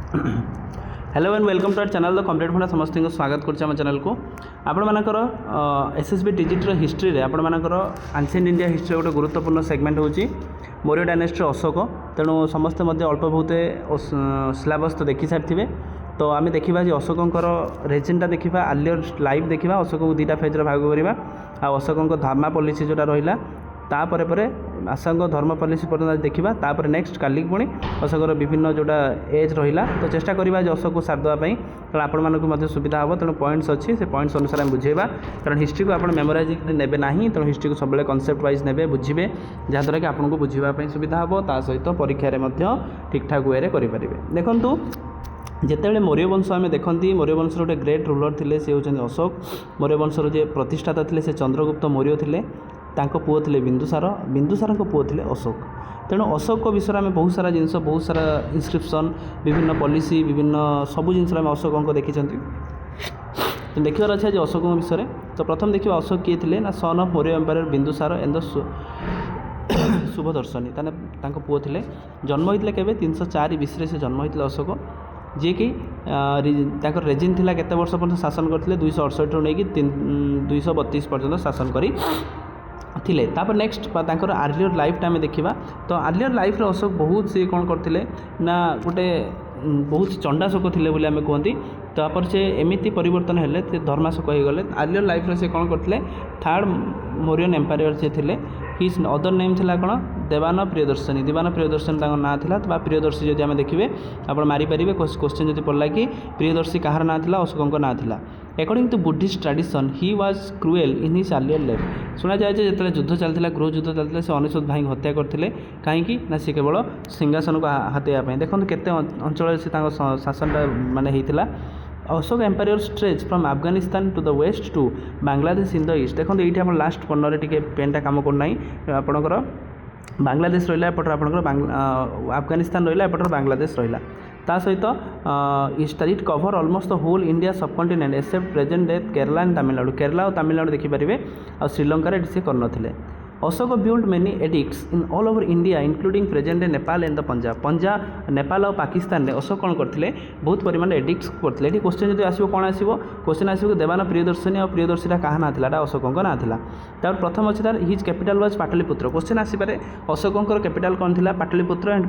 Hello and welcome to our channel the complete funda समस्त को स्वागत कर चैनल को आपण मानकर एसएसबी डिजिटल हिस्ट्री रे आपण मानकर एंशिएंट इंडिया हिस्ट्री गोटे गुरुत्वपूर्ण सेगमेंट होची मौर्य डायनेस्टी अशोक। तेणु समस्ते अल्प बहुत सिलेबस तो देखी सारी तो आम देखा जे अशोकंकर रेजिनटा देखा आलियर लाइव देखा अशोक को दुईटा फेज्रे भाग करवा अशोक धर्मा पॉलिसी जोटा रहा तापर अशोक धर्म पॉलिसी पर्यटन देखा तापर नेक्स्ट काली पुणी अशोकर विभिन्न जोटा एज रहा तो चेष्टा करवा अशोक को सारिदेवाई कारण आपण मानक सुविधा हम तेणु पॉइंट्स अच्छी से पॉइंट्स अनुसार आम बुझेगा कारण हिस्ट्री को आप मेमोराइज ने ना तेणु हिस्ट्री को सब कनसेप्ट वाइज ने बुझे जहाँद्वारा कि आपको बुझापी सुविधा हम ता सहित परीक्षा ठीक ठाक वे करेंगे। देखूँ जितेबाला मौर्य वंश आम देखती मौर्य वंश गोटे ग्रेट रूलर थे सी होती अशोक। मौर्य वंशर जे प्रतिष्ठाता थे से चंद्रगुप्त मौर्य थे पुओ थे बिंदुसार बिंदुसार पुओ थे अशोक। तेणु अशोक विषय में बहुत सारा जिनस बहुत सारा इनस्क्रिप्शन विभिन्न पॉलिसी विभिन्न सबू जिन अशोक देखी तो देखार अच्छे अशोक विषय। तो प्रथम देखिए अशोक किए थे ना son of Maurya empire Bindusara and the Shubhadarshani ताने पुओ थे जन्म होते केवे 304 BC से जन्म होते अशोक जी कि रेजिन थिला केते वर्ष पर्यंत शासन करते 268 रु नहीं 232 पर्यंत शासन करी थिले। तापर नेक्स्ट तांकर आर्लियर लाइफ टाइम देखा तो आर्लियर लाइफ अशोक बहुत सी कौन करते ना गोटे बहुत चंडाशोक थे बोली आम कहती तापर से एमती परिवर्तन हेले धर्माशोक हो गले। आर्लियर लाइफ से कौन करते थर्ड मौर्यन एम्पायर से थे हिज अदर नेम थिला कौन देवान प्रियदर्शनी देवान प्रियदर्शनी ना था प्रियदर्शी जब आम देखिए आप मारिपारे क्वेश्चन जो पड़ा कि प्रियदर्शी कहार ना था अशोक ना था। According to Buddhist tradition he was cruel in his earlier life शुणा जाए जो युद्ध चलता गृह युद्ध चलता से अनिशुत भाई हत्या करते कहीं सी केवल सिंहासन को हाथाइवाई देखो केते अंचल से शासनटा माने होता। Ashoka empire stretch from Afghanistan to the west to Bangladesh in the east देखो ये आप लास्ट पन्नरे टी पेनटा कम करना आपणकर बांग्लादेश रहा एपटर आपंकर अफगानिस्तान रहा एपटर बांग्लादेश रहा ता सहित east it cover almost the whole India subcontinent except present day Kerala and Tamil Nadu Kerala और तमिलनाडु देखिपारे आ श्रीलंका सी करनथिले। Ashoka build many edicts in all over India including present day Nepal and the Punjab Nepal और पाकिस्तान में अशोक कौन करते बहुत परिमाण एडिक्ट्स करते। ये क्वेश्चन जो आसो कौन आसो क्वेश्चन आसो देवान प्रियदर्शनी और प्रियदर्शीटा क्या ना था अशोक ना था। तार प्रथम अच्छे तार his capital was Pataliputra question आसपे अशोकर कैपिटल कौन थी Pataliputra and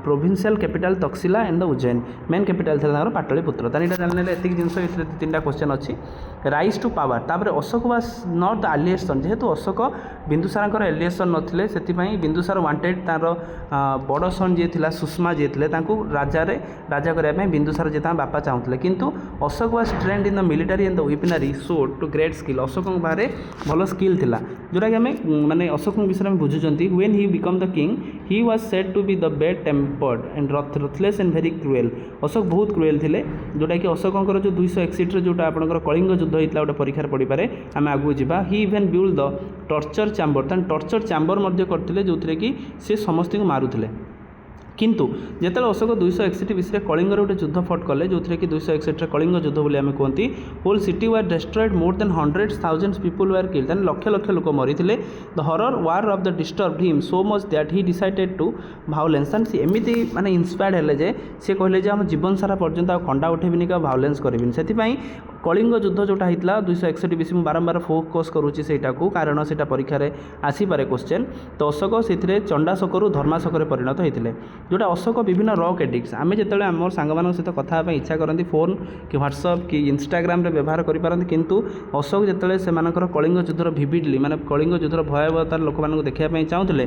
provincial capital Taxila and the Ujjain main capital था पाटलिपुत्र तार जाने एतिक जिन 3टा क्वेश्चन अच्छी। राइज टू पावर तापर Ashoka was not the eldest son जेहेतु अशोक बिंदुसार एलिएस्ट सन नथिले सेतिपई बिंदुसार वांटेड तार बड़ सन जी थिला सुषमा जी थे राजा करने बिंदुसार जी बापा चाहूले किंतु Ashoka was trained in the military and the weaponry showed to great skill Ashoka बारे भल स्किल थिला जोटा कि आम माने अशोक विषय में बुझुंट when he become the king he was said to be the bad tempered and ruthless and very cruel Ashoka बहुत क्रुएल थे जोटा कि अशोकर जो 261 जोटा आपंकर कलिंग युद्ध होता गोटे परीक्षार पढ़िपारे आम आगू जावा he even build the torture chamber torture chamber करते जो थे कि सी समस्त को मारुले किंतु जिते अशोक 261 BC कलिंगर गोटे युद्ध फट कले जो थे कि 261 कलिंग युद्ध बोली आम कहती whole city were destroyed more than 100,000 people were killed लक्ष लक्ष लोक मरी the horror war of the disturb him so much that he decided to violence and एमती माने इंस्पायर्ड हेले जे सी कहले जे हम जीवन सारा पर्यंत कंडा उठेबिनी का भायोलेंस करेबिनी से कलिंग युद्ध जोटा होता 261 BC में बारंबार फोकस करुच्ची सेटा को कारण से परीक्षार आसीपे क्वेश्चन तो अशोक से चंडाशोकरू धर्माशोक परिणत होते जोटा अशोक विभिन्न रॉक एडिक्ट्स आम जो आम सांग सहित कथा इच्छा करती फोन कि व्हाट्सअप कि इंस्टाग्राम रे व्यवहार करें किंतु अशोक जो से कलिंग युद्धर भिविडली माने कलिंग युद्धर भयावहता लोक मानक देखापी चाहूले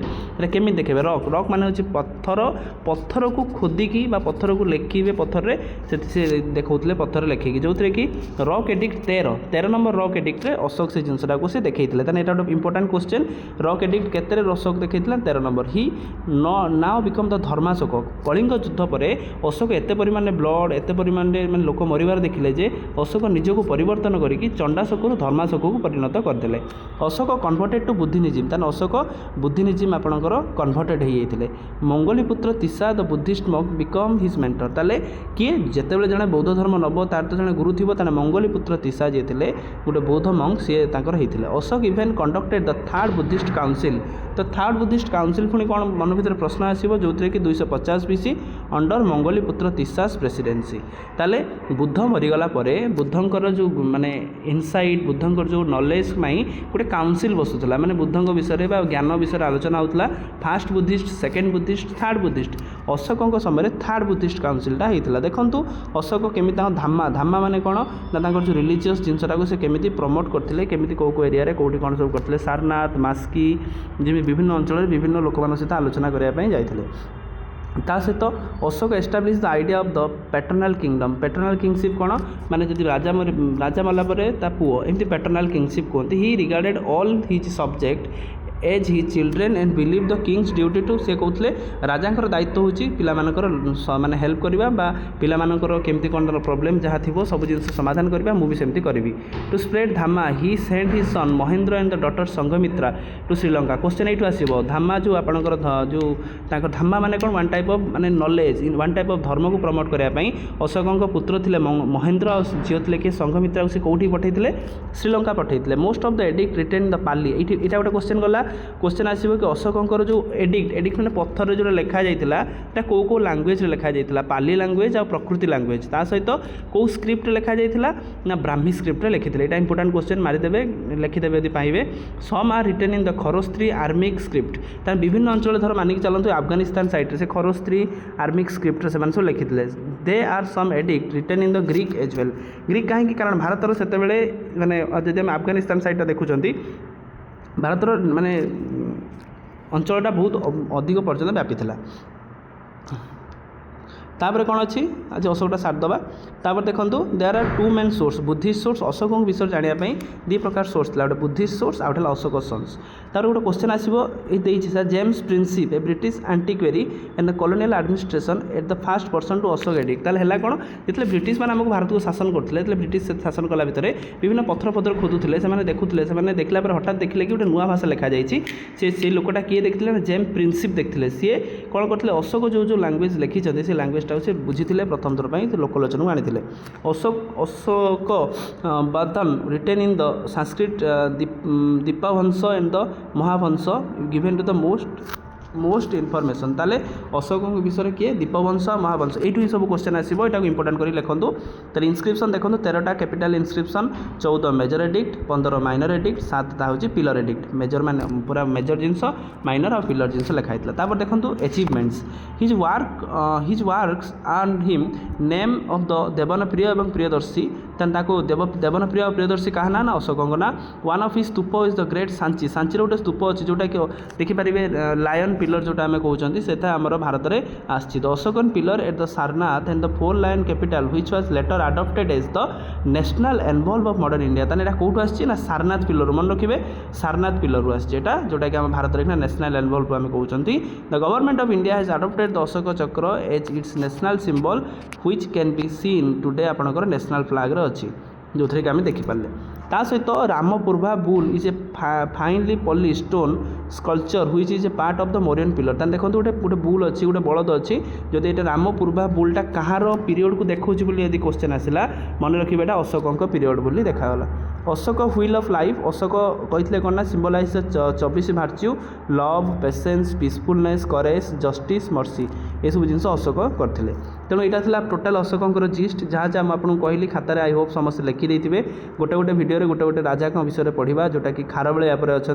केमी देखे रॉक रॉक मान हूँ पत्थर पत्थर को खोदिकी पत्थर को लेखिबे पत्थर से देखते पत्थर लेखिकी जो थे कि rock edict 13 number rock edict रे अशोक से जिनसा को से देखते ताने एटा गोटे इंपोर्टेंट क्वेश्चन रॉक एडिक्ट केते अशोक देखते 13 number he now become the Dharmashoka Kalinga युद्ध पर अशोक एत परिमाण ब्लड एत परिमाण माने लोक मरिबार देखिले जे अशोक निजको परिवर्तन करके चंडाशोकरू धर्माशोक को परिणत करदे। अशोक कन्वर्टेड टू बुद्धिनिज्म ताने अशोक बुद्धिनिज्म आपणकर कन्वर्टेड होते मंगली पुत्र तिसा the Buddhist monk become his mentor ताले किए जेतेबेले जने बौद्ध धर्म नब तार तो जने गुरु थिबो ताने ମଙ୍ଗୋଲିପୁତ୍ର ତିସା ଯିଏ ଥିଲେ ଗୋଟେ ବୌଦ୍ଧ ମଙ୍କ୍ ସିଏ ତାଙ୍କର ହେଇଥିଲେ। ଅଶୋକ ଇଭେନ୍ କଣ୍ଡକ୍ଟେଡ୍ ଦ ଥାର୍ଡ଼ ବୁଦ୍ଧିଷ୍ଟ କାଉନସିଲ୍। ତ ଥାର୍ଡ଼ ବୁଦ୍ଧିଷ୍ଟ କାଉନସିଲ୍ ପୁଣି କ'ଣ ମନ ଭିତରେ ପ୍ରଶ୍ନ ଆସିବ, ଯେଉଁଥିରେ କି 250 BC ଅଣ୍ଡର ମଙ୍ଗୋଲିପୁତ୍ର ତିସାସ୍ ପ୍ରେସିଡେନ୍ସି। ତାହେଲେ ବୁଦ୍ଧ ମରିଗଲା ପରେ ବୁଦ୍ଧଙ୍କର ଯେଉଁ ମାନେ ଇନସାଇଟ୍, ବୁଦ୍ଧଙ୍କର ଯେଉଁ ନଲେଜ୍ ପାଇଁ ଗୋଟେ କାଉନସିଲ୍ ବସୁଥିଲା, ମାନେ ବୁଦ୍ଧଙ୍କ ବିଷୟରେ ବା ଜ୍ଞାନ ବିଷୟରେ ଆଲୋଚନା ହେଉଥିଲା। First Buddhist, second Buddhist, third Buddhist. ଅଶୋକଙ୍କ ସମୟରେ ଥାର୍ଡ଼ ବୁଦ୍ଧିଷ୍ଟ କାଉନସିଲ୍ଟା ହେଇଥିଲା। ଦେଖନ୍ତୁ ଅଶୋକ କେମିତି ତାଙ୍କ ଧାମା ମାନେ କ'ଣ ନା ତାଙ୍କର ଯେଉଁ ରିଲିଜିୟସ୍ ଜିନିଷଟାକୁ ସେ କେମିତି ପ୍ରମୋଟ୍ କରିଥିଲେ, କେମିତି କେଉଁ ଏରିଆରେ କେଉଁଠି କ'ଣ ସବୁ କରିଥିଲେ, ସାରନାଥ, ମାସ୍କି, ଯେମିତି ବିଭିନ୍ନ ଅଞ୍ଚଳରେ ବିଭିନ୍ନ ଲୋକମାନଙ୍କ ସହିତ ଆଲୋଚନା କରିବା ପାଇଁ ଯାଇଥିଲେ। ତା ସହିତ Ashoka establish the idea of the paternal kingdom. Paternal kingship କ'ଣ ମାନେ ଯଦି ରାଜା ମଲା ପରେ ତା ପୁଅ, ଏମିତି ପ୍ୟାଟର୍ନାଲ୍ କିଙ୍ଗସିପ୍ କୁହନ୍ତି। He regarded all his subject as he children and believe the king's duty to से कहते राजांकर दायित्व होची पिलामानकर माने हेल्प करबा बा पिलामानकर केमती कोन प्रॉब्लम जहाँ थी सब जिन समाधान करबा मु भी सेमती करी to spread dhamma he send his son Mahendra and the daughter Sanghamitra to Sri Lanka. Question एठू आसीबो धामा जो आपनकर जो तांकर धामा माने कोन वन टाइप ऑफ माने knowledge in one type of धर्म को प्रमोट करबा पई अशोकଙ୍କ पुत्र थिले महेंद्र और झियो थिले के संघमित्रा से कोठी पठैथिले श्रीलंका पठैथिले। Most of the edict written the Pali. एटा गोटे क्वेश्चन गला क्वेश्चन आसो कि अशोकंकर जो एडिक्ट मैंने पत्थर जो लिखा जाता है कौ कौ लांगुएज लिखा जाता पाली लांगुएज और प्रकृति लांगुएज ता सहित कौ स्क्रिप्ट लिखा जाता ना ब्राह्मी स्क्रिप्ट लिखी थे। यहाँ इंपोर्टाट क्वेश्चन मारिदेवे लिखिदेवे यदि पाइबे। Some are written in the Kharosthi Aramaic script. तार विभिन्न अंचल धर मानिक चलते अफगानिस्तान साइड से खरोस्त्री आर्मिक स्क्रिप्ट से सब लिखी थे। They are some edict written in the Greek as well. Greek कहीं कारण भारतर से मैंने जब आम अफगानिस्तान साइडटा देखुं भारतर माने अंचलटा बहुत अधिक पर्यटन व्यापी था। तापर कौन अच्छी आज अशोकटा साथ दबा। तापर देखो there are two main source Buddhist source. Ashoka विषय जानापी दी प्रकार सोर्स था गोटे बुद्धिस्ट सोर्स आउ गए अशोक सन्स। तार गोटे क्वेश्चन आसो sir James Prinsep a British antiquary and the colonial administration at the first person to Ashoka edict. ताल है कौन जितने ब्रिटिश मैंने आमको भारत को शासन करते ब्रिटिश शासन कला भितर विभिन्न पत्थर पत्थर खोदुले से देखुले से देखला हठात देखिले कि गोटे नुआ भाषा लिखा जाइए से लोकटा किए देखते जेम्स प्रिंसिप देखते सी कौन करते अशोक जो लैंग्वेज लिखी से लैंग्वेज से बुझी प्रथम थर पर लोकलोचन को आनी अशोक बदन written in the Sanskrit Dipavamsa and the Mahavamsa given to the most information. ताले अशोक विषय किए दीपवंश महावंश यू सब क्वेश्चन आसो यहाँ इंपोर्टाट कर लिखूँ। तो इनस्क्रिप्शन देखो 13टा capital inscription 14 major edict 15 minor edict 7टा हूँ पिलर एडिक्ट। मेजर मान पूरा मेजर जिनस माइनर और पिलर जिनस लिखाई। तापर देखो achievements his works earn him name of the Devanampriya और प्रियदर्शी। देवनप्रिय और प्रियदर्शी क्या ना ना अशोक ना। One of his stupa is the great Sanchi. Sanchi गोटे स्तूप अच्छी जोटा कि देखिपारे लायन पिलर जोटा आम कहते से आम भारत में आसी। The Ashokan pillar at the Sarnath and the 4 lion capital which was later adopted as the national emblem of modern India. ताने एटा कोठु आछि ना सारनाथ पिलर मन रखिबे सारनाथ पिलर आछि एटा जोटा कि आम भारत में नेशनल एनवल्व आम कहते। The government of India has adopted the Ashoka Chakra as its national symbol which can be seen today आपनकर नेशनल फ्लैग रे अछि जो थे कि आम देखिपारे। ता सहित Rampurva bull is a finely polished stone sculpture which is a part of the Mauryan pillar. तान देखो गोटे गोटे बुल अच्छी गोटे बलद अच्छी जदि ये रामपूर्वा बुलटा कହାର पीरियड को देखा यदि क्वेश्चन आसला मन रखिए अशोक पीरियड बोली देखा। Ashok wheel of life Ashok कहते कौन ना सिम्बलाइज 24 भार्च्यू लव पेसेंस पीसफुलनेस करेज जस्टिस मर्सी ये सब जिन अशोक करते। तेणु यहाँ था टोटाल अशोकंर जिस्ट जहाँ जहाँ मुझे कहली खातार आई होप समस्त लिखिदे गोटे गोटे भिडियो गोटे गोटे राजा विषय पढ़ा जोटा कि खारबेल या अच्छा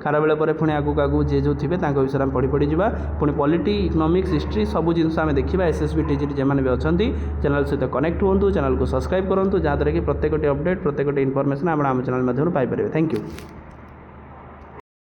खारबेल पुणी आगू आगू जे जो थे विषय में पढ़ी जा पुणी पॉलिटी इकोनॉमिक्स हिस्ट्री सब जिन आम देखा एसएसबी टीजी जेने भी अच्छा चैनल सहित कनेक्ट हूँ चैनल को सब्सक्राइब करूँ जहाँद्वारा कि प्रत्येक अपडेट प्रत्येक इनफर्मेशन आम चैनल माध्यम पाइपर। Thank you.